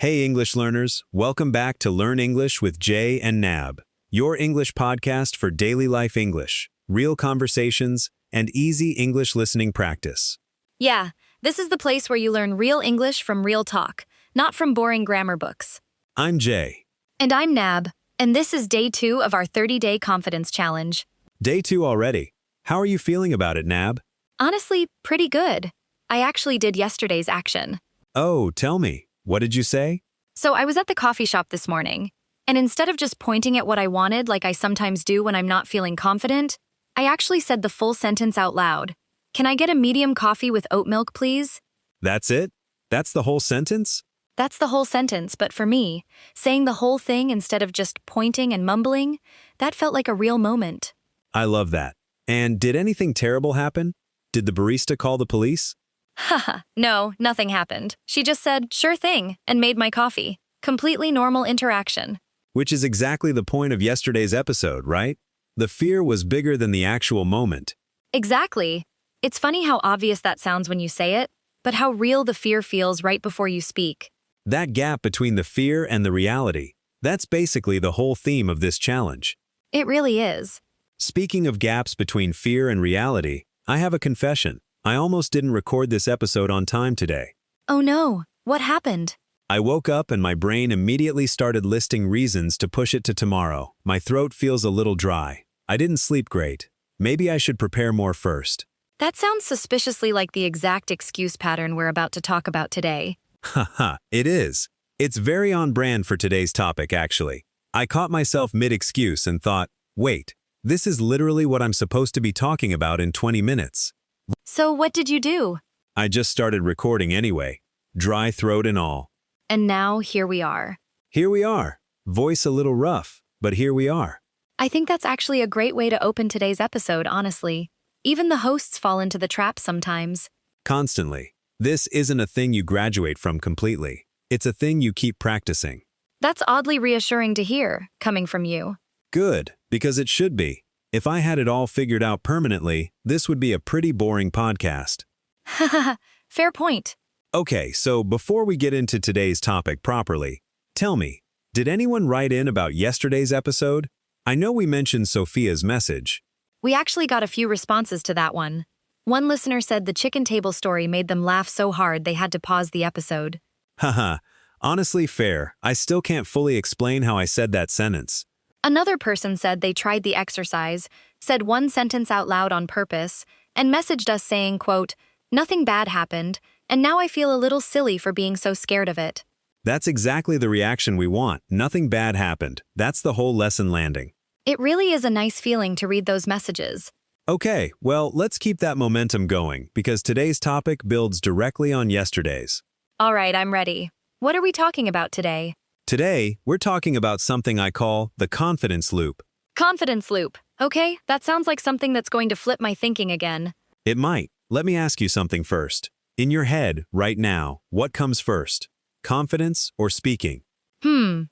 Hey English learners, welcome back to Learn English with Jay and Nab, your English podcast for daily life English, real conversations, and easy English listening practice. Yeah, this is the place where you learn real English from real talk, not from boring grammar books. I'm Jay. And I'm Nab, and this is day 2 of our 30-day confidence challenge. Day 2 already. How are you feeling about it, Nab? Honestly, pretty good. I actually did yesterday's action. Oh, tell me. What did you say? So I was at the coffee shop this morning, and instead of just pointing at what I wanted like I sometimes do when I'm not feeling confident, I actually said the full sentence out loud. Can I get a medium coffee with oat milk, please? That's it? That's the whole sentence? That's the whole sentence, but for me, saying the whole thing instead of just pointing and mumbling, that felt like a real moment. I love that. And did anything terrible happen? Did the barista call the police? Haha, no, nothing happened. She just said, sure thing, and made my coffee. Completely normal interaction. Which is exactly the point of yesterday's episode, right? The fear was bigger than the actual moment. Exactly. It's funny how obvious that sounds when you say it, but how real the fear feels right before you speak. That gap between the fear and the reality, that's basically the whole theme of this challenge. It really is. Speaking of gaps between fear and reality, I have a confession. I almost didn't record this episode on time today. Oh no, what happened? I woke up and my brain immediately started listing reasons to push it to tomorrow. My throat feels a little dry. I didn't sleep great. Maybe I should prepare more first. That sounds suspiciously like the exact excuse pattern we're about to talk about today. Haha, it is. It's very on brand for today's topic, actually. I caught myself mid-excuse and thought, wait, this is literally what I'm supposed to be talking about in 20 minutes. So what did you do? I just started recording anyway, dry throat and all. And now here we are. Here we are. Voice a little rough, but here we are. I think that's actually a great way to open today's episode, honestly. Even the hosts fall into the trap sometimes. Constantly. This isn't a thing you graduate from completely. It's a thing you keep practicing. That's oddly reassuring to hear, coming from you. Good, because it should be. If I had it all figured out permanently, this would be a pretty boring podcast. Haha, fair point. Okay, so before we get into today's topic properly, tell me, did anyone write in about yesterday's episode? I know we mentioned Sophia's message. We actually got a few responses to that one. One listener said the chicken table story made them laugh so hard they had to pause the episode. Haha, honestly fair, I still can't fully explain how I said that sentence. Another person said they tried the exercise, said one sentence out loud on purpose, and messaged us saying, quote, nothing bad happened, and now I feel a little silly for being so scared of it. That's exactly the reaction we want. Nothing bad happened. That's the whole lesson landing. It really is a nice feeling to read those messages. Okay, well, let's keep that momentum going, because today's topic builds directly on yesterday's. All right, I'm ready. What are we talking about today? Today, we're talking about something I call the confidence loop. Confidence loop. Okay, that sounds like something that's going to flip my thinking again. It might. Let me ask you something first. In your head, right now, what comes first? Confidence or speaking? I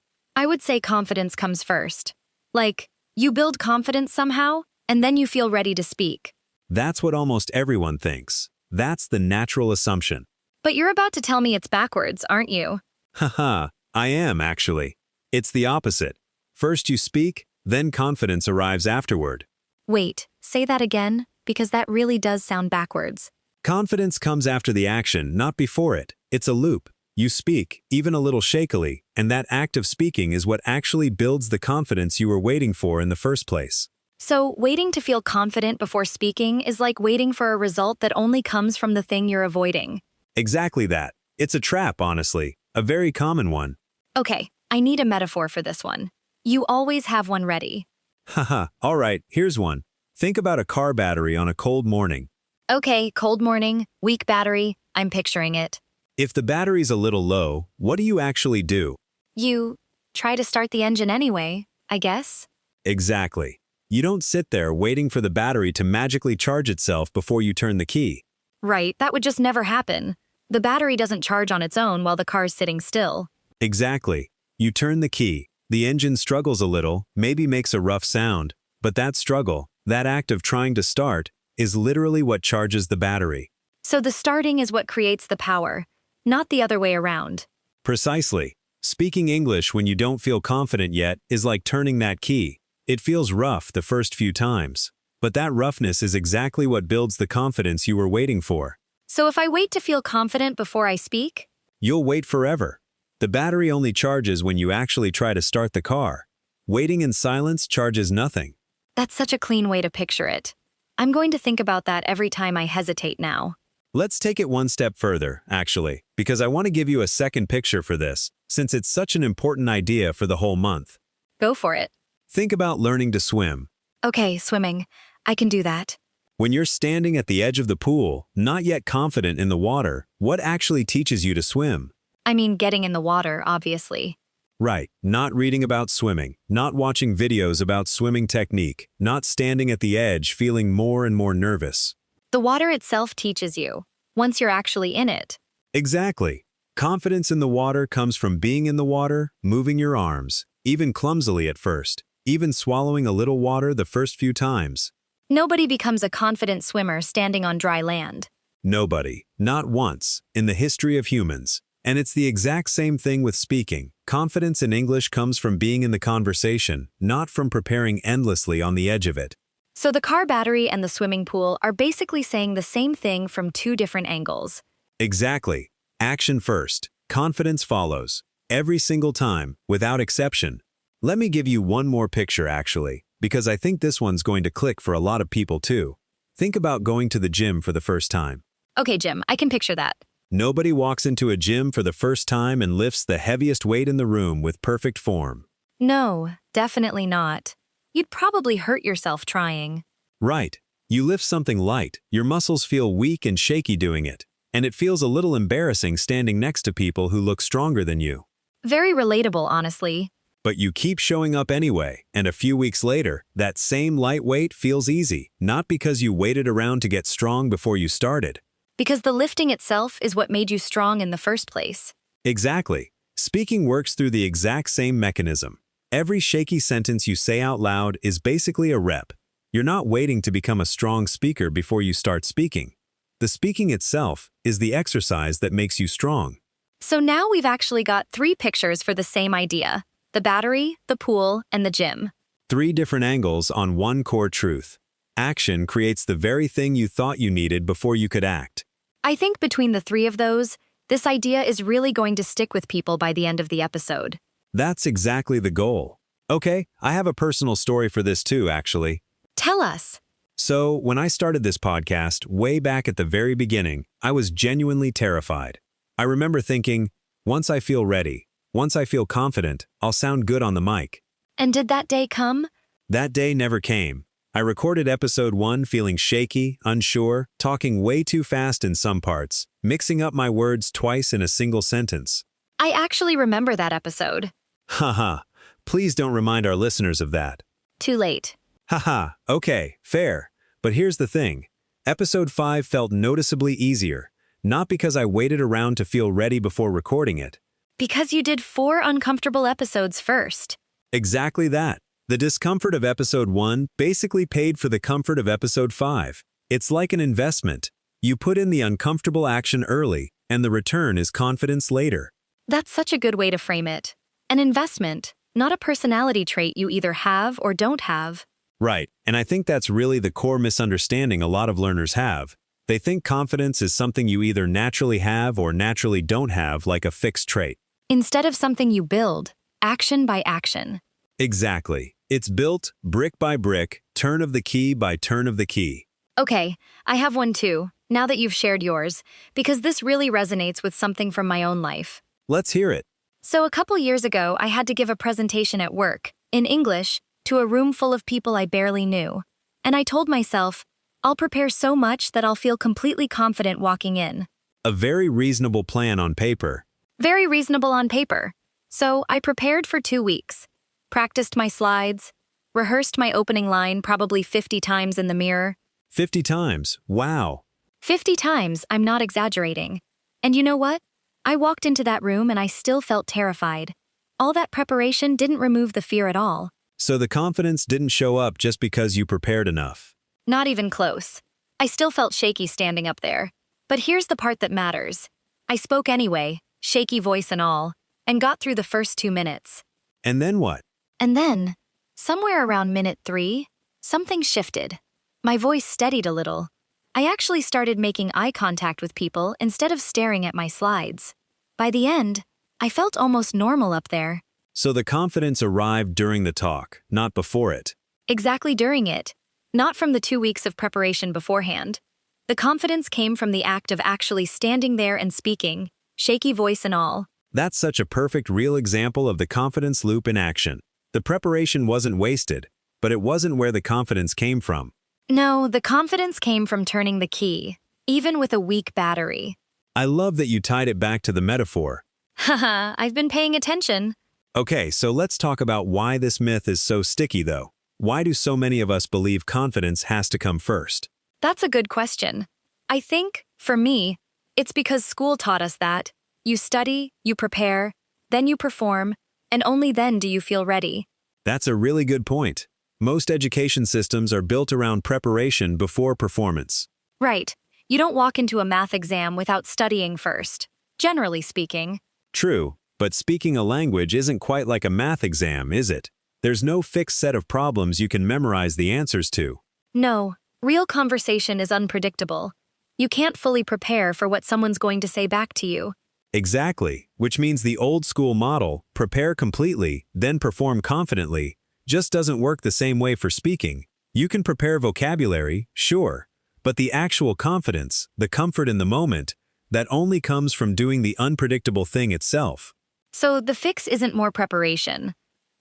would say confidence comes first. Like, you build confidence somehow, and then you feel ready to speak. That's what almost everyone thinks. That's the natural assumption. But you're about to tell me it's backwards, aren't you? Haha, I am actually. It's the opposite. First you speak, then confidence arrives afterward. Wait, say that again, because that really does sound backwards. Confidence comes after the action, not before it. It's a loop. You speak, even a little shakily, and that act of speaking is what actually builds the confidence you were waiting for in the first place. So, waiting to feel confident before speaking is like waiting for a result that only comes from the thing you're avoiding. Exactly that. It's a trap, honestly. A very common one. Okay, I need a metaphor for this one. You always have one ready. Haha, all right, here's one. Think about a car battery on a cold morning. Okay, cold morning, weak battery, I'm picturing it. If the battery's a little low, what do you actually do? You try to start the engine anyway, I guess? Exactly. You don't sit there waiting for the battery to magically charge itself before you turn the key. Right, that would just never happen. The battery doesn't charge on its own while the car's sitting still. Exactly. You turn the key. The engine struggles a little, maybe makes a rough sound, but that struggle, that act of trying to start, is literally what charges the battery. So the starting is what creates the power, not the other way around. Precisely. Speaking English when you don't feel confident yet is like turning that key. It feels rough the first few times. But that roughness is exactly what builds the confidence you were waiting for. So if I wait to feel confident before I speak? You'll wait forever. The battery only charges when you actually try to start the car. Waiting in silence charges nothing. That's such a clean way to picture it. I'm going to think about that every time I hesitate now. Let's take it one step further, actually, because I want to give you a second picture for this, since it's such an important idea for the whole month. Go for it. Think about learning to swim. Okay, swimming. I can do that. When you're standing at the edge of the pool, not yet confident in the water, what actually teaches you to swim? I mean, getting in the water, obviously. Right, not reading about swimming, not watching videos about swimming technique, not standing at the edge feeling more and more nervous. The water itself teaches you, once you're actually in it. Exactly. Confidence in the water comes from being in the water, moving your arms, even clumsily at first, even swallowing a little water the first few times. Nobody becomes a confident swimmer standing on dry land. Nobody, not once, in the history of humans. And it's the exact same thing with speaking. Confidence in English comes from being in the conversation, not from preparing endlessly on the edge of it. So the car battery and the swimming pool are basically saying the same thing from two different angles. Exactly. Action first. Confidence follows. Every single time, without exception. Let me give you one more picture, actually, because I think this one's going to click for a lot of people too. Think about going to the gym for the first time. Okay, Jim, I can picture that. Nobody walks into a gym for the first time and lifts the heaviest weight in the room with perfect form. No, definitely not. You'd probably hurt yourself trying. Right. You lift something light, your muscles feel weak and shaky doing it, and it feels a little embarrassing standing next to people who look stronger than you. Very relatable, honestly. But you keep showing up anyway, and a few weeks later, that same light weight feels easy, not because you waited around to get strong before you started. Because the lifting itself is what made you strong in the first place. Exactly. Speaking works through the exact same mechanism. Every shaky sentence you say out loud is basically a rep. You're not waiting to become a strong speaker before you start speaking. The speaking itself is the exercise that makes you strong. So now we've actually got 3 pictures for the same idea: the battery, the pool, and the gym. 3 different angles on one core truth. Action creates the very thing you thought you needed before you could act. I think between the 3 of those, this idea is really going to stick with people by the end of the episode. That's exactly the goal. Okay, I have a personal story for this too, actually. Tell us. So, when I started this podcast, way back at the very beginning, I was genuinely terrified. I remember thinking, once I feel ready, once I feel confident, I'll sound good on the mic. And did that day come? That day never came. I recorded episode 1 feeling shaky, unsure, talking way too fast in some parts, mixing up my words twice in a single sentence. I actually remember that episode. Haha, please don't remind our listeners of that. Too late. Haha, okay, fair. But here's the thing. Episode 5 felt noticeably easier, not because I waited around to feel ready before recording it. Because you did 4 uncomfortable episodes first. Exactly that. The discomfort of episode 1 basically paid for the comfort of episode 5. It's like an investment. You put in the uncomfortable action early, and the return is confidence later. That's such a good way to frame it. An investment, not a personality trait you either have or don't have. Right, and I think that's really the core misunderstanding a lot of learners have. They think confidence is something you either naturally have or naturally don't have, like a fixed trait. Instead of something you build, action by action. Exactly. It's built, brick by brick, turn of the key by turn of the key. Okay, I have one too, now that you've shared yours, because this really resonates with something from my own life. Let's hear it. So a couple years ago, I had to give a presentation at work, in English, to a room full of people I barely knew. And I told myself, I'll prepare so much that I'll feel completely confident walking in. A very reasonable plan on paper. Very reasonable on paper. So I prepared for 2 weeks, practiced my slides, rehearsed my opening line probably 50 times in the mirror. 50 times, wow. 50 times, I'm not exaggerating. And you know what? I walked into that room and I still felt terrified. All that preparation didn't remove the fear at all. So the confidence didn't show up just because you prepared enough. Not even close. I still felt shaky standing up there. But here's the part that matters. I spoke anyway, shaky voice and all, and got through the first 2 minutes. And then what? And then, somewhere around minute 3, something shifted. My voice steadied a little. I actually started making eye contact with people instead of staring at my slides. By the end, I felt almost normal up there. So the confidence arrived during the talk, not before it. Exactly during it. Not from the 2 weeks of preparation beforehand. The confidence came from the act of actually standing there and speaking, shaky voice and all. That's such a perfect real example of the confidence loop in action. The preparation wasn't wasted, but it wasn't where the confidence came from. No, the confidence came from turning the key, even with a weak battery. I love that you tied it back to the metaphor. Haha, I've been paying attention. Okay, so let's talk about why this myth is so sticky though. Why do so many of us believe confidence has to come first? That's a good question. I think, for me, it's because school taught us that you study, you prepare, then you perform, and only then do you feel ready. That's a really good point. Most education systems are built around preparation before performance. Right. You don't walk into a math exam without studying first, generally speaking. True, but speaking a language isn't quite like a math exam, is it? There's no fixed set of problems you can memorize the answers to. No, real conversation is unpredictable. You can't fully prepare for what someone's going to say back to you. Exactly, which means the old school model, prepare completely, then perform confidently, just doesn't work the same way for speaking. You can prepare vocabulary, sure, but the actual confidence, the comfort in the moment, that only comes from doing the unpredictable thing itself. So the fix isn't more preparation.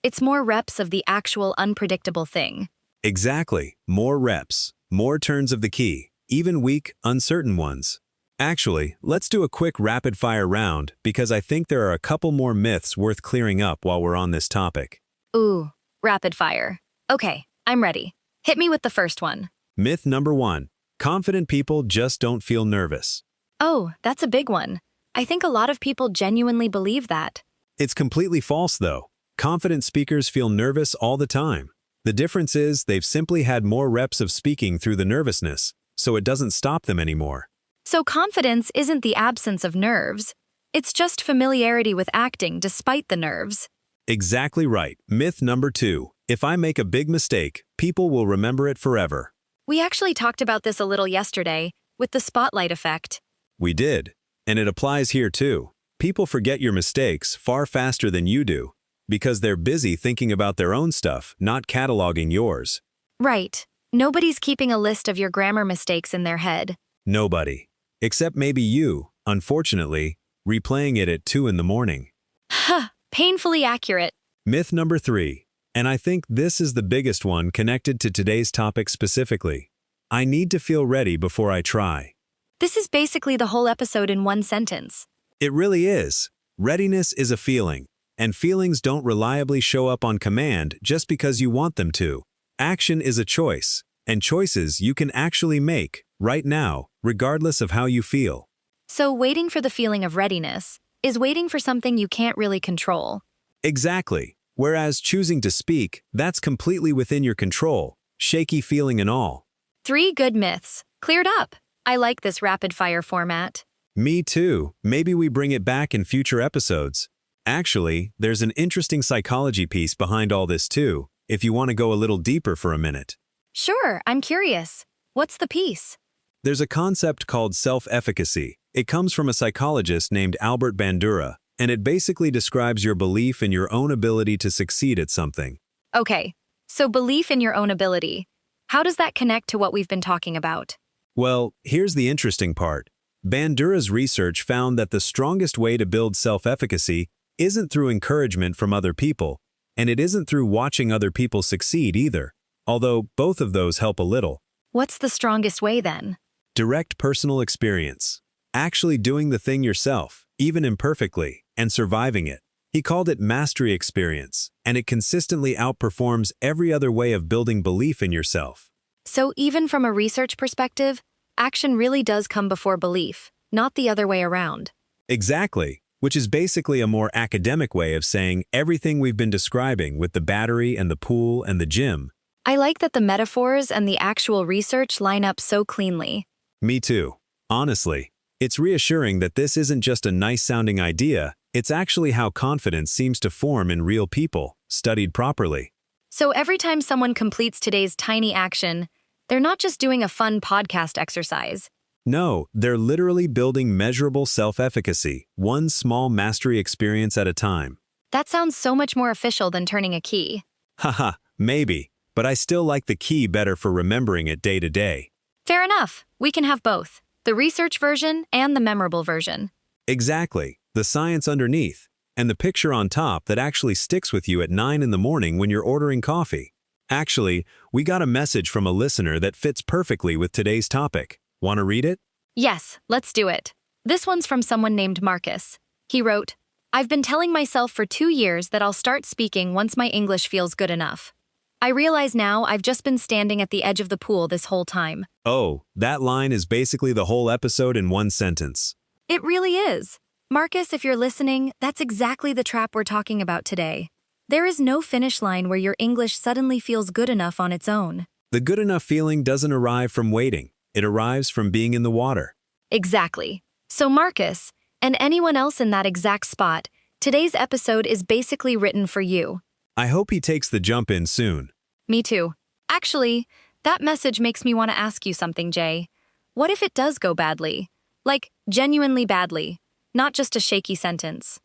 It's more reps of the actual unpredictable thing. Exactly, more reps, more turns of the key, even weak, uncertain ones. Actually, let's do a quick rapid-fire round because I think there are a couple more myths worth clearing up while we're on this topic. Ooh, rapid fire. Okay, I'm ready. Hit me with the first one. Myth number 1. Confident people just don't feel nervous. Oh, that's a big one. I think a lot of people genuinely believe that. It's completely false, though. Confident speakers feel nervous all the time. The difference is they've simply had more reps of speaking through the nervousness, so it doesn't stop them anymore. So confidence isn't the absence of nerves. It's just familiarity with acting despite the nerves. Exactly right. Myth number 2. If I make a big mistake, people will remember it forever. We actually talked about this a little yesterday, with the spotlight effect. We did. And it applies here too. People forget your mistakes far faster than you do, because they're busy thinking about their own stuff, not cataloging yours. Right. Nobody's keeping a list of your grammar mistakes in their head. Nobody. Except maybe you, unfortunately, replaying it at 2 in the morning. Huh, painfully accurate. Myth number 3. And I think this is the biggest one connected to today's topic specifically. I need to feel ready before I try. This is basically the whole episode in one sentence. It really is. Readiness is a feeling, and feelings don't reliably show up on command just because you want them to. Action is a choice, and choices you can actually make, right now, regardless of how you feel. So waiting for the feeling of readiness is waiting for something you can't really control. Exactly. Whereas choosing to speak, that's completely within your control, shaky feeling and all. 3 good myths. Cleared up. I like this rapid-fire format. Me too. Maybe we bring it back in future episodes. Actually, there's an interesting psychology piece behind all this too, if you want to go a little deeper for a minute. Sure, I'm curious. What's the piece? There's a concept called self-efficacy. It comes from a psychologist named Albert Bandura, and it basically describes your belief in your own ability to succeed at something. Okay, so belief in your own ability. How does that connect to what we've been talking about? Well, here's the interesting part. Bandura's research found that the strongest way to build self-efficacy isn't through encouragement from other people, and it isn't through watching other people succeed either, although both of those help a little. What's the strongest way then? Direct personal experience. Actually doing the thing yourself, even imperfectly, and surviving it. He called it mastery experience, and it consistently outperforms every other way of building belief in yourself. So even from a research perspective, action really does come before belief, not the other way around. Exactly, which is basically a more academic way of saying everything we've been describing with the battery and the pool and the gym. I like that the metaphors and the actual research line up so cleanly. Me too. Honestly, it's reassuring that this isn't just a nice-sounding idea, It's actually how confidence seems to form in real people, studied properly. So every time someone completes today's tiny action, they're not just doing a fun podcast exercise. No, they're literally building measurable self-efficacy, one small mastery experience at a time. That sounds so much more official than turning a key. Haha, maybe, but I still like the key better for remembering it day to day. Fair enough. We can have both, the research version and the memorable version. Exactly, the science underneath, and the picture on top that actually sticks with you at 9 in the morning when you're ordering coffee. Actually, we got a message from a listener that fits perfectly with today's topic. Want to read it? Yes, let's do it. This one's from someone named Marcus. He wrote, I've been telling myself for 2 years that I'll start speaking once my English feels good enough. I realize now I've just been standing at the edge of the pool this whole time. Oh, that line is basically the whole episode in one sentence. It really is. Marcus, if you're listening, that's exactly the trap we're talking about today. There is no finish line where your English suddenly feels good enough on its own. The good enough feeling doesn't arrive from waiting. It arrives from being in the water. Exactly. So Marcus, and anyone else in that exact spot, today's episode is basically written for you. I hope he takes the jump in soon. Me too. Actually, that message makes me want to ask you something, Jay. What if it does go badly? Like, genuinely badly, not just a shaky sentence.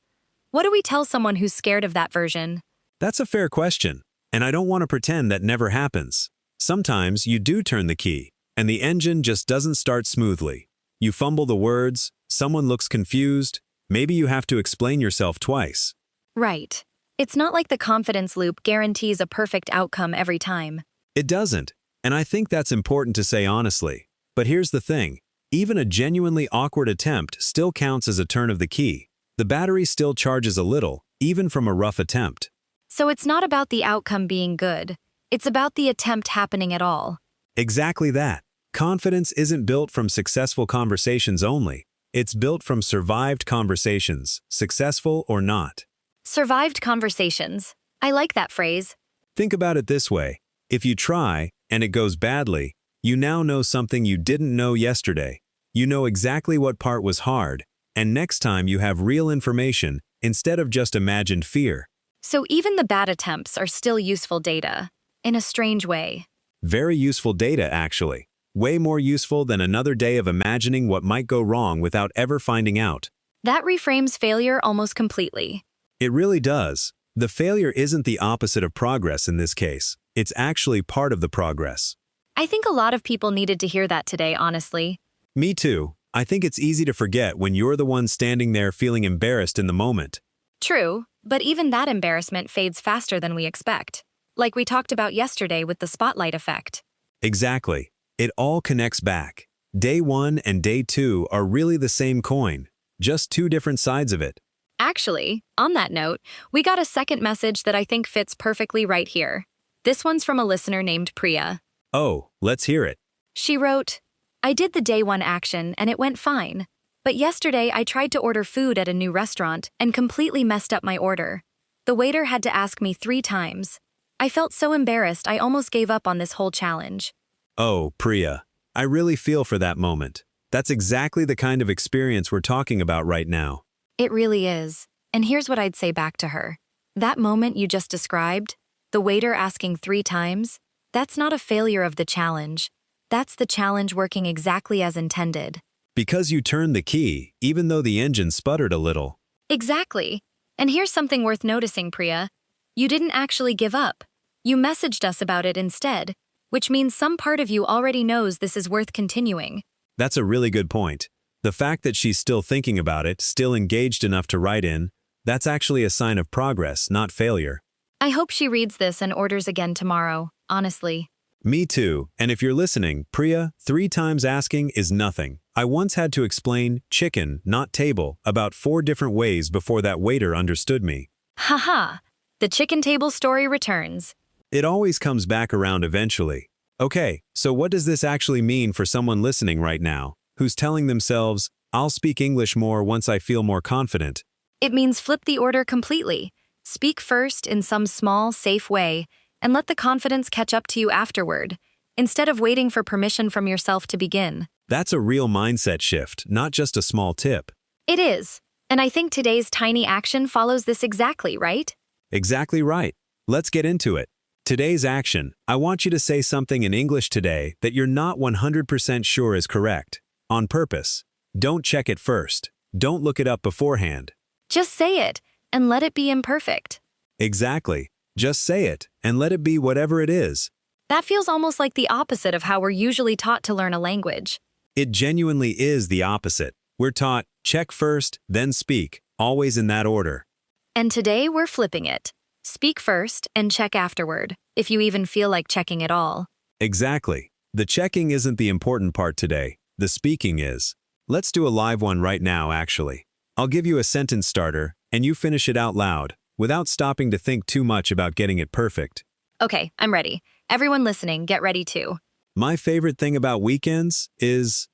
What do we tell someone who's scared of that version? That's a fair question, and I don't want to pretend that never happens. Sometimes you do turn the key, and the engine just doesn't start smoothly. You fumble the words, someone looks confused, maybe you have to explain yourself twice. Right. It's not like the confidence loop guarantees a perfect outcome every time. It doesn't, and I think that's important to say honestly. But here's the thing, even a genuinely awkward attempt still counts as a turn of the key. The battery still charges a little, even from a rough attempt. So it's not about the outcome being good. It's about the attempt happening at all. Exactly that. Confidence isn't built from successful conversations only. It's built from survived conversations, successful or not. Survived conversations. I like that phrase. Think about it this way. If you try, and it goes badly, you now know something you didn't know yesterday. You know exactly what part was hard, and next time you have real information instead of just imagined fear. So even the bad attempts are still useful data, in a strange way. Very useful data, actually. Way more useful than another day of imagining what might go wrong without ever finding out. That reframes failure almost completely. It really does. The failure isn't the opposite of progress in this case. It's actually part of the progress. I think a lot of people needed to hear that today, honestly. Me too. I think it's easy to forget when you're the one standing there feeling embarrassed in the moment. True, but even that embarrassment fades faster than we expect. Like we talked about yesterday with the spotlight effect. Exactly. It all connects back. Day 1 and day 2 are really the same coin, just two different sides of it. Actually, on that note, we got a second message that I think fits perfectly right here. This one's from a listener named Priya. Oh, let's hear it. She wrote, I did the day 1 action and it went fine. But yesterday I tried to order food at a new restaurant and completely messed up my order. The waiter had to ask me 3 times. I felt so embarrassed I almost gave up on this whole challenge. Oh, Priya, I really feel for that moment. That's exactly the kind of experience we're talking about right now. It really is. And here's what I'd say back to her. That moment you just described, the waiter asking 3 times, that's not a failure of the challenge. That's the challenge working exactly as intended. Because you turned the key, even though the engine sputtered a little. Exactly. And here's something worth noticing, Priya. You didn't actually give up. You messaged us about it instead, which means some part of you already knows this is worth continuing. That's a really good point. The fact that she's still thinking about it, still engaged enough to write in, that's actually a sign of progress, not failure. I hope she reads this and orders again tomorrow, honestly. Me too, and if you're listening, Priya, 3 times asking is nothing. I once had to explain chicken, not table, about 4 different ways before that waiter understood me. Haha, the chicken table story returns. It always comes back around eventually. Okay, so what does this actually mean for someone listening right now, who's telling themselves, I'll speak English more once I feel more confident? It means flip the order completely. Speak first in some small, safe way, and let the confidence catch up to you afterward, instead of waiting for permission from yourself to begin. That's a real mindset shift, not just a small tip. It is. And I think today's tiny action follows this exactly, right? Exactly right. Let's get into it. Today's action, I want you to say something in English today that you're not 100% sure is correct. On purpose. Don't check it first. Don't look it up beforehand. Just say it, and let it be imperfect. Exactly. Just say it, and let it be whatever it is. That feels almost like the opposite of how we're usually taught to learn a language. It genuinely is the opposite. We're taught, check first, then speak, always in that order. And today we're flipping it. Speak first and check afterward, if you even feel like checking at all. Exactly. The checking isn't the important part today. The speaking is. Let's do a live one right now, actually. I'll give you a sentence starter, and you finish it out loud, without stopping to think too much about getting it perfect. Okay, I'm ready. Everyone listening, get ready too. My favorite thing about weekends is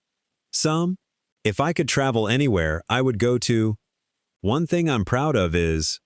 if I could travel anywhere, I would go to. One thing I'm proud of is.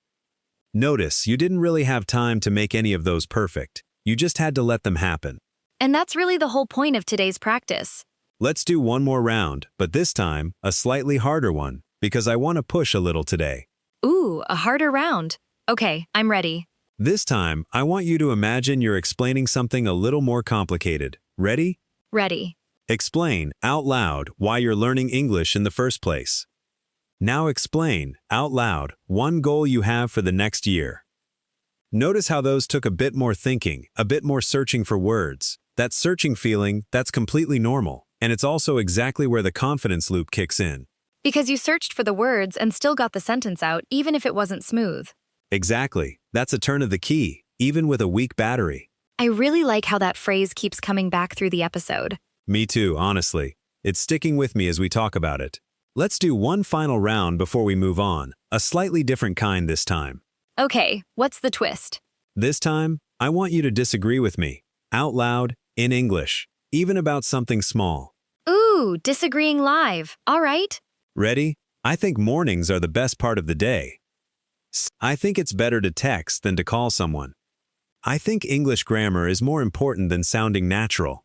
Notice you didn't really have time to make any of those perfect. You just had to let them happen. And that's really the whole point of today's practice. Let's do one more round, but this time, a slightly harder one, because I want to push a little today. Ooh, a harder round. Okay, I'm ready. This time, I want you to imagine you're explaining something a little more complicated. Ready? Ready. Explain, out loud, why you're learning English in the first place. Now explain, out loud, one goal you have for the next year. Notice how those took a bit more thinking, a bit more searching for words. That searching feeling, that's completely normal, and it's also exactly where the confidence loop kicks in. Because you searched for the words and still got the sentence out, even if it wasn't smooth. Exactly. That's a turn of the key, even with a weak battery. I really like how that phrase keeps coming back through the episode. Me too, honestly. It's sticking with me as we talk about it. Let's do one final round before we move on, a slightly different kind this time. Okay, what's the twist? This time, I want you to disagree with me, out loud, in English, even about something small. Ooh, disagreeing live. All right. Ready? I think mornings are the best part of the day. I think it's better to text than to call someone. I think English grammar is more important than sounding natural.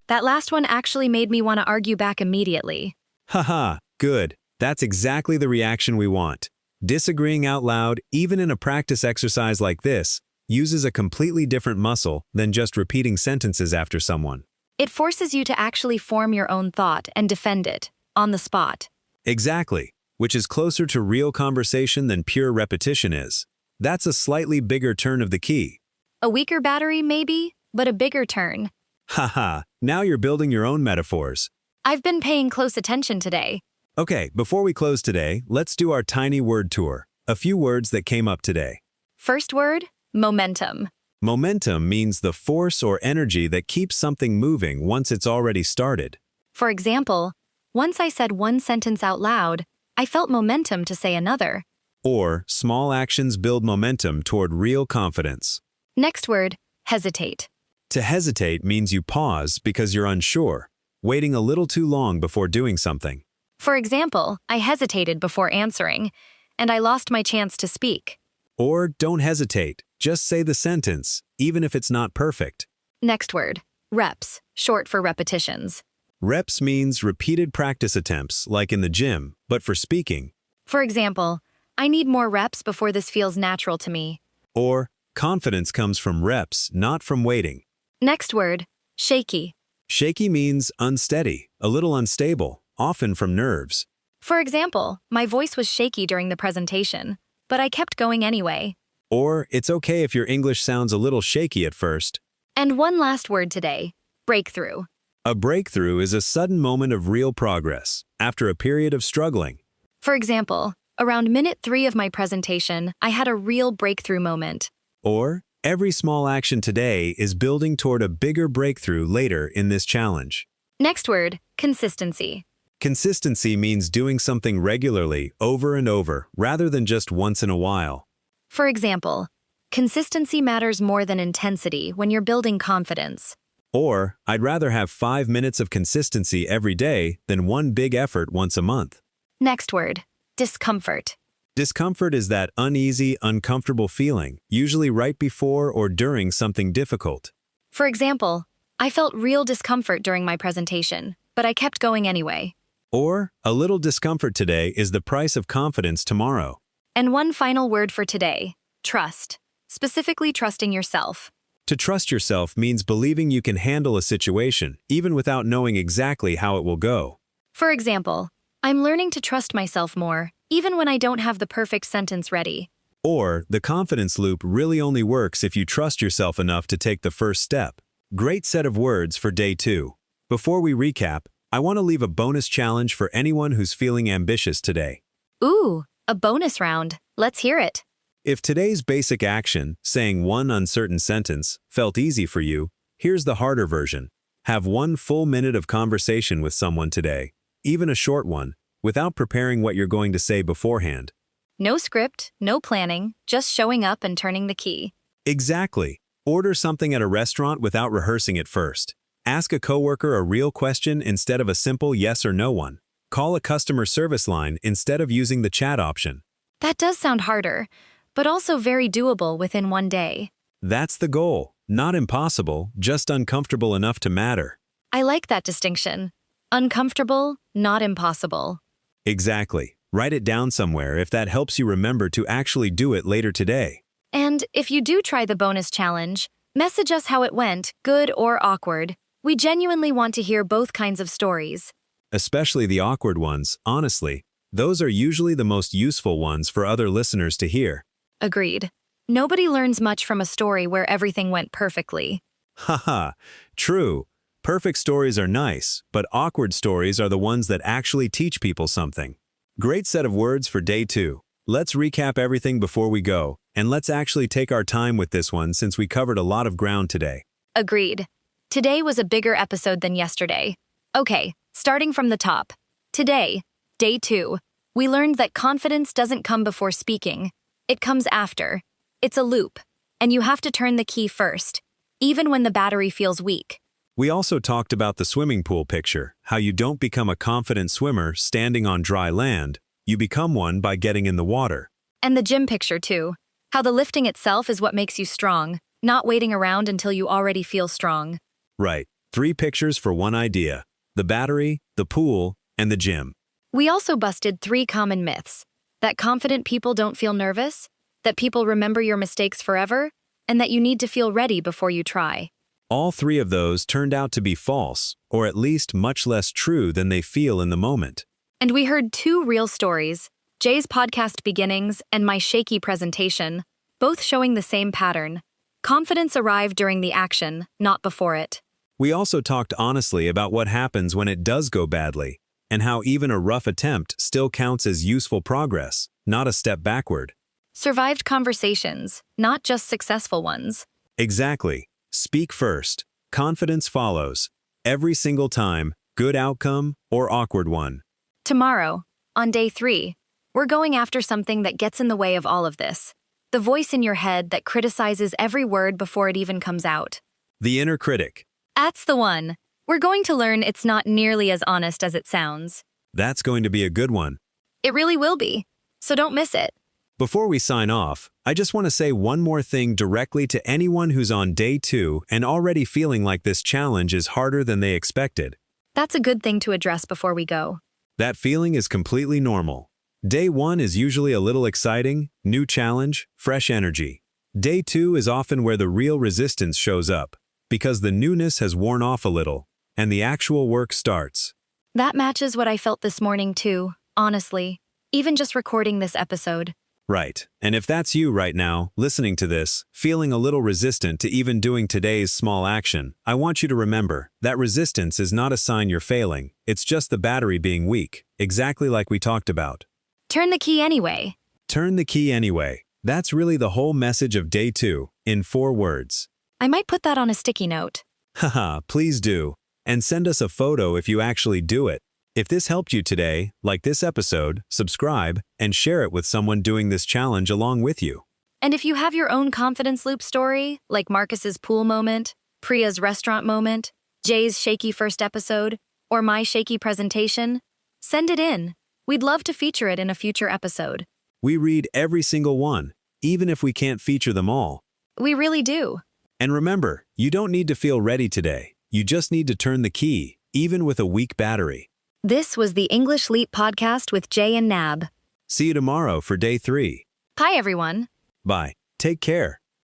That last one actually made me want to argue back immediately. Haha, good. That's exactly the reaction we want. Disagreeing out loud, even in a practice exercise like this, uses a completely different muscle than just repeating sentences after someone. It forces you to actually form your own thought and defend it, on the spot. Exactly, which is closer to real conversation than pure repetition is. That's a slightly bigger turn of the key. A weaker battery, maybe, but a bigger turn. Haha, now you're building your own metaphors. I've been paying close attention today. Okay, before we close today, let's do our tiny word tour. A few words that came up today. First word, momentum. Momentum means the force or energy that keeps something moving once it's already started. For example, once I said one sentence out loud, I felt momentum to say another. Or, small actions build momentum toward real confidence. Next word, hesitate. To hesitate means you pause because you're unsure, waiting a little too long before doing something. For example, I hesitated before answering, and I lost my chance to speak. Or, don't hesitate, just say the sentence, even if it's not perfect. Next word, reps, short for repetitions. Reps means repeated practice attempts, like in the gym, but for speaking. For example, I need more reps before this feels natural to me. Or, confidence comes from reps, not from waiting. Next word, shaky. Shaky means unsteady, a little unstable, often from nerves. For example, my voice was shaky during the presentation, but I kept going anyway. Or, it's okay if your English sounds a little shaky at first. And one last word today, breakthrough. A breakthrough is a sudden moment of real progress, after a period of struggling. For example, around minute 3 of my presentation, I had a real breakthrough moment. Or, every small action today is building toward a bigger breakthrough later in this challenge. Next word, consistency. Consistency means doing something regularly, over and over, rather than just once in a while. For example, consistency matters more than intensity when you're building confidence. Or, I'd rather have 5 minutes of consistency every day than one big effort once a month. Next word, discomfort. Discomfort is that uneasy, uncomfortable feeling, usually right before or during something difficult. For example, I felt real discomfort during my presentation, but I kept going anyway. Or, a little discomfort today is the price of confidence tomorrow. And one final word for today: trust. Specifically, trusting yourself. To trust yourself means believing you can handle a situation, even without knowing exactly how it will go. For example, I'm learning to trust myself more, even when I don't have the perfect sentence ready. Or, the confidence loop really only works if you trust yourself enough to take the first step. Great set of words for day 2. Before we recap, I want to leave a bonus challenge for anyone who's feeling ambitious today. Ooh, a bonus round. Let's hear it. If today's basic action, saying one uncertain sentence, felt easy for you, here's the harder version. Have 1 full minute of conversation with someone today, even a short one, without preparing what you're going to say beforehand. No script, no planning, just showing up and turning the key. Exactly. Order something at a restaurant without rehearsing it first. Ask a coworker a real question instead of a simple yes or no one. Call a customer service line instead of using the chat option. That does sound harder, but also very doable within one day. That's the goal. Not impossible, just uncomfortable enough to matter. I like that distinction. Uncomfortable, not impossible. Exactly. Write it down somewhere if that helps you remember to actually do it later today. And if you do try the bonus challenge, message us how it went, good or awkward. We genuinely want to hear both kinds of stories. Especially the awkward ones, honestly. Those are usually the most useful ones for other listeners to hear. Agreed. Nobody learns much from a story where everything went perfectly. Haha, true. Perfect stories are nice, but awkward stories are the ones that actually teach people something. Great set of words for day 2. Let's recap everything before we go, and let's actually take our time with this one since we covered a lot of ground today. Agreed. Today was a bigger episode than yesterday. Okay, starting from the top. Today, day 2, we learned that confidence doesn't come before speaking. It comes after. It's a loop, and you have to turn the key first, even when the battery feels weak. We also talked about the swimming pool picture, how you don't become a confident swimmer standing on dry land, you become one by getting in the water. And the gym picture, too. How the lifting itself is what makes you strong, not waiting around until you already feel strong. Right, 3 pictures for one idea: the battery, the pool, and the gym. We also busted 3 common myths. That confident people don't feel nervous, that people remember your mistakes forever, and that you need to feel ready before you try. All 3 of those turned out to be false, or at least much less true than they feel in the moment. And we heard 2 real stories, Jay's podcast beginnings and my shaky presentation, both showing the same pattern. Confidence arrived during the action, not before it. We also talked honestly about what happens when it does go badly, and how even a rough attempt still counts as useful progress, not a step backward. Survived conversations, not just successful ones. Exactly. Speak first. Confidence follows. Every single time, good outcome or awkward one. Tomorrow, on day 3, we're going after something that gets in the way of all of this. The voice in your head that criticizes every word before it even comes out. The inner critic. That's the one. We're going to learn it's not nearly as honest as it sounds. That's going to be a good one. It really will be, so don't miss it. Before we sign off, I just want to say one more thing directly to anyone who's on day 2 and already feeling like this challenge is harder than they expected. That's a good thing to address before we go. That feeling is completely normal. Day 1 is usually a little exciting, new challenge, fresh energy. Day 2 is often where the real resistance shows up, because the newness has worn off a little, and the actual work starts. That matches what I felt this morning too, honestly. Even just recording this episode. Right, and if that's you right now, listening to this, feeling a little resistant to even doing today's small action, I want you to remember that resistance is not a sign you're failing, it's just the battery being weak, exactly like we talked about. Turn the key anyway. Turn the key anyway. That's really the whole message of day 2, in 4 words. I might put that on a sticky note. Haha, please do. And send us a photo if you actually do it. If this helped you today, like this episode, subscribe, and share it with someone doing this challenge along with you. And if you have your own confidence loop story, like Marcus's pool moment, Priya's restaurant moment, Jay's shaky first episode, or my shaky presentation, send it in. We'd love to feature it in a future episode. We read every single one, even if we can't feature them all. We really do. And remember, you don't need to feel ready today. You just need to turn the key, even with a weak battery. This was the English Leap podcast with Jay and Nab. See you tomorrow for day 3. Hi, everyone. Bye. Take care.